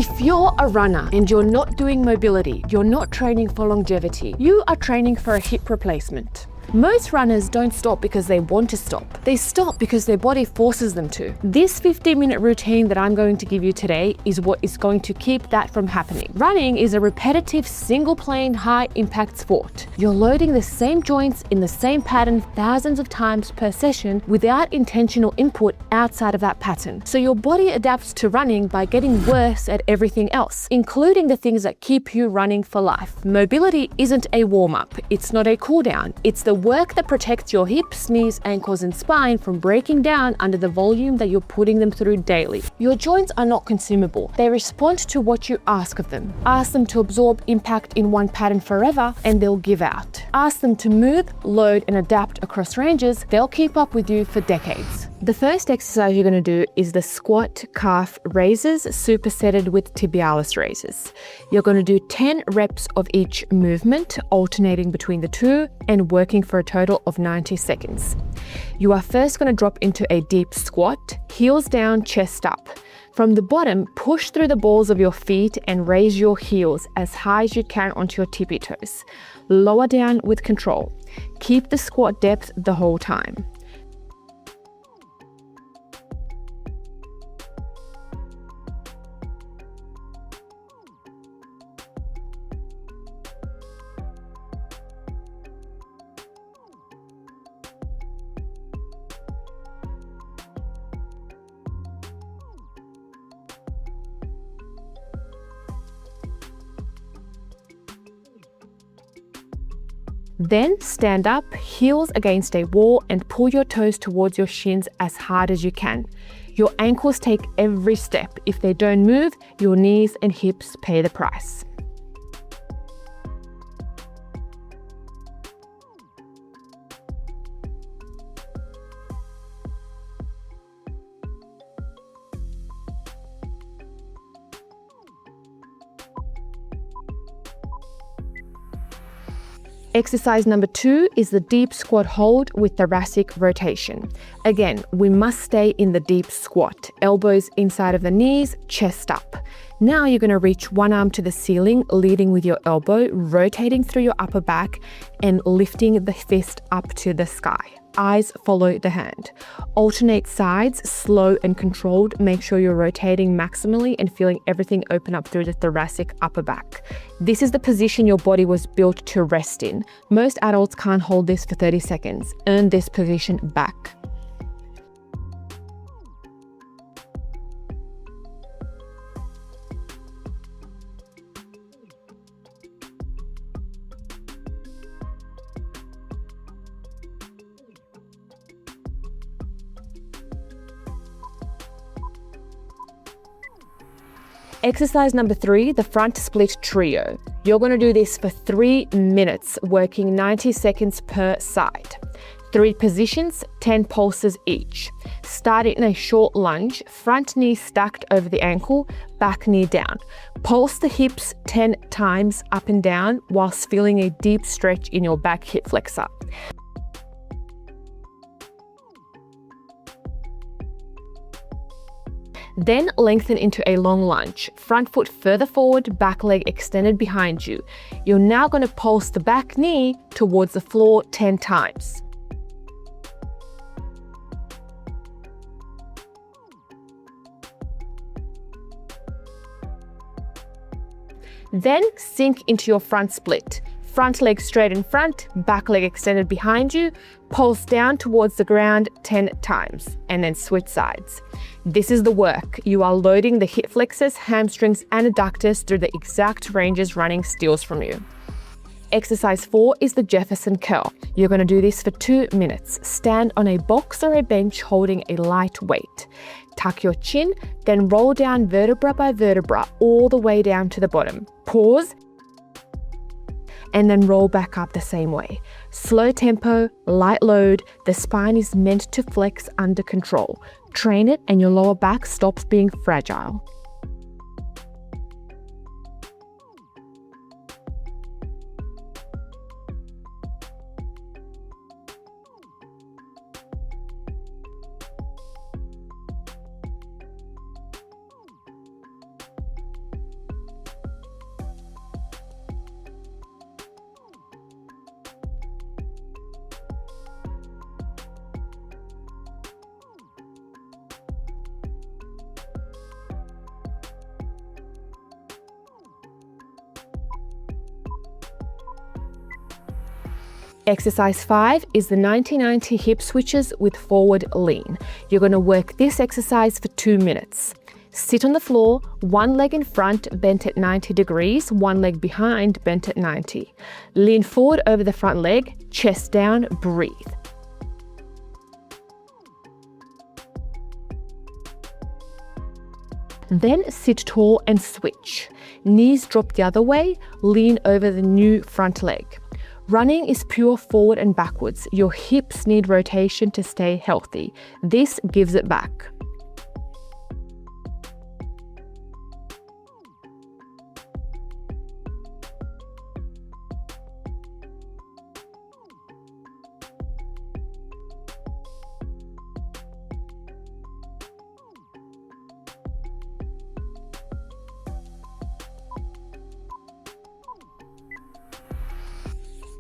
If you're a runner and you're not doing mobility, you're not training for longevity, you are training for a hip replacement. Most runners don't stop because they want to stop. They stop because their body forces them to. This 15-minute routine that I'm going to give you today is what is going to keep that from happening. Running is a repetitive, single-plane, high-impact sport. You're loading the same joints in the same pattern thousands of times per session without intentional input outside of that pattern. So your body adapts to running by getting worse at everything else, including the things that keep you running for life. Mobility isn't a warm-up. It's not a cooldown. It's the work that protects your hips, knees, ankles, and spine from breaking down under the volume that you're putting them through daily. Your joints are not consumable. They respond to what you ask of them. Ask them to absorb impact in one pattern forever, and they'll give out. Ask them to move, load, and adapt across ranges. They'll keep up with you for decades. The first exercise you're going to do is the squat calf raises supersetted with tibialis raises. You're going to do 10 reps of each movement, alternating between the two and working for a total of 90 seconds. You are first going to drop into a deep squat, heels down, chest up. From the bottom, push through the balls of your feet and raise your heels as high as you can onto your tippy toes. Lower down with control. Keep the squat depth the whole time. Then stand up, heels against a wall, and pull your toes towards your shins as hard as you can. Your ankles take every step. If they don't move, your knees and hips pay the price. Exercise number 2 is the deep squat hold with thoracic rotation. Again, we must stay in the deep squat, elbows inside of the knees, chest up. Now you're going to reach one arm to the ceiling, leading with your elbow, rotating through your upper back and lifting the fist up to the sky. Eyes follow the hand. Alternate sides, slow and controlled. Make sure you're rotating maximally and feeling everything open up through the thoracic upper back. This is the position your body was built to rest in. Most adults can't hold this for 30 seconds. Earn this position back. Exercise number 3, the front split trio. You're going to do this for 3 minutes, working 90 seconds per side. 3 positions, 10 pulses each. Start in a short lunge, front knee stacked over the ankle, back knee down. Pulse the hips 10 times up and down whilst feeling a deep stretch in your back hip flexor. Then lengthen into a long lunge. Front foot further forward, back leg extended behind you. You're now going to pulse the back knee towards the floor 10 times. Then sink into your front split. Front leg straight in front, back leg extended behind you. Pulse down towards the ground 10 times and then switch sides. This is the work. You are loading the hip flexors, hamstrings, and adductors through the exact ranges running steals from you. Exercise 4 is the Jefferson curl. You're going to do this for 2 minutes. Stand on a box or a bench holding a light weight. Tuck your chin, then roll down vertebra by vertebra all the way down to the bottom. Pause, and then roll back up the same way. Slow tempo, light load. The spine is meant to flex under control. Train it and your lower back stops being fragile. Exercise 5 is the 90-90 hip switches with forward lean. You're going to work this exercise for 2 minutes. Sit on the floor, one leg in front bent at 90 degrees, one leg behind bent at 90. Lean forward over the front leg, chest down, breathe. Then sit tall and switch. Knees drop the other way, lean over the new front leg. Running is pure forward and backwards. Your hips need rotation to stay healthy. This gives it back.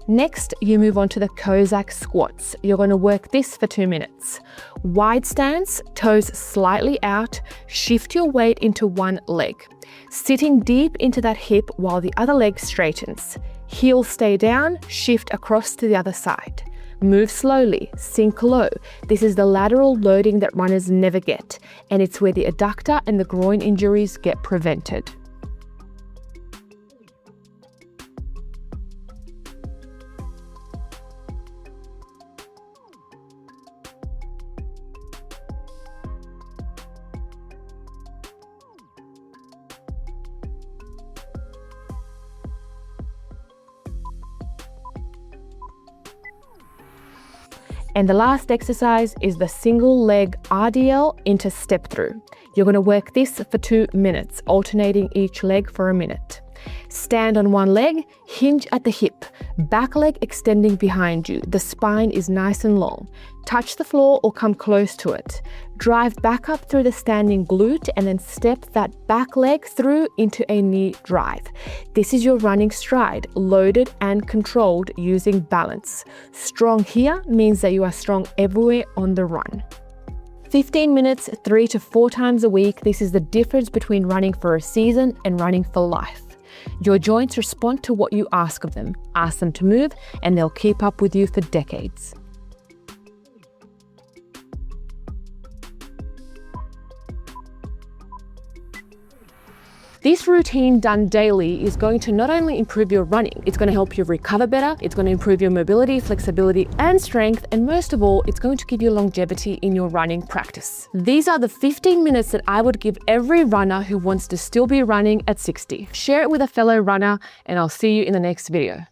Next, you move on to the Cossack squats. You're going to work this for 2 minutes. Wide stance, toes slightly out, shift your weight into one leg. Sitting deep into that hip while the other leg straightens. Heels stay down, shift across to the other side. Move slowly, sink low. This is the lateral loading that runners never get, and it's where the adductor and the groin injuries get prevented. And the last exercise is the single leg RDL into step through. You're going to work this for 2 minutes, alternating each leg for a minute. Stand on one leg, hinge at the hip, back leg extending behind you. The spine is nice and long. Touch the floor or come close to it. Drive back up through the standing glute and then step that back leg through into a knee drive. This is your running stride, loaded and controlled using balance. Strong here means that you are strong everywhere on the run. 15 minutes, 3 to 4 times a week. This is the difference between running for a season and running for life. Your joints respond to what you ask of them. Ask them to move and they'll keep up with you for decades. This routine done daily is going to not only improve your running, it's going to help you recover better, it's going to improve your mobility, flexibility, and strength, and most of all, it's going to give you longevity in your running practice. These are the 15 minutes that I would give every runner who wants to still be running at 60. Share it with a fellow runner, and I'll see you in the next video.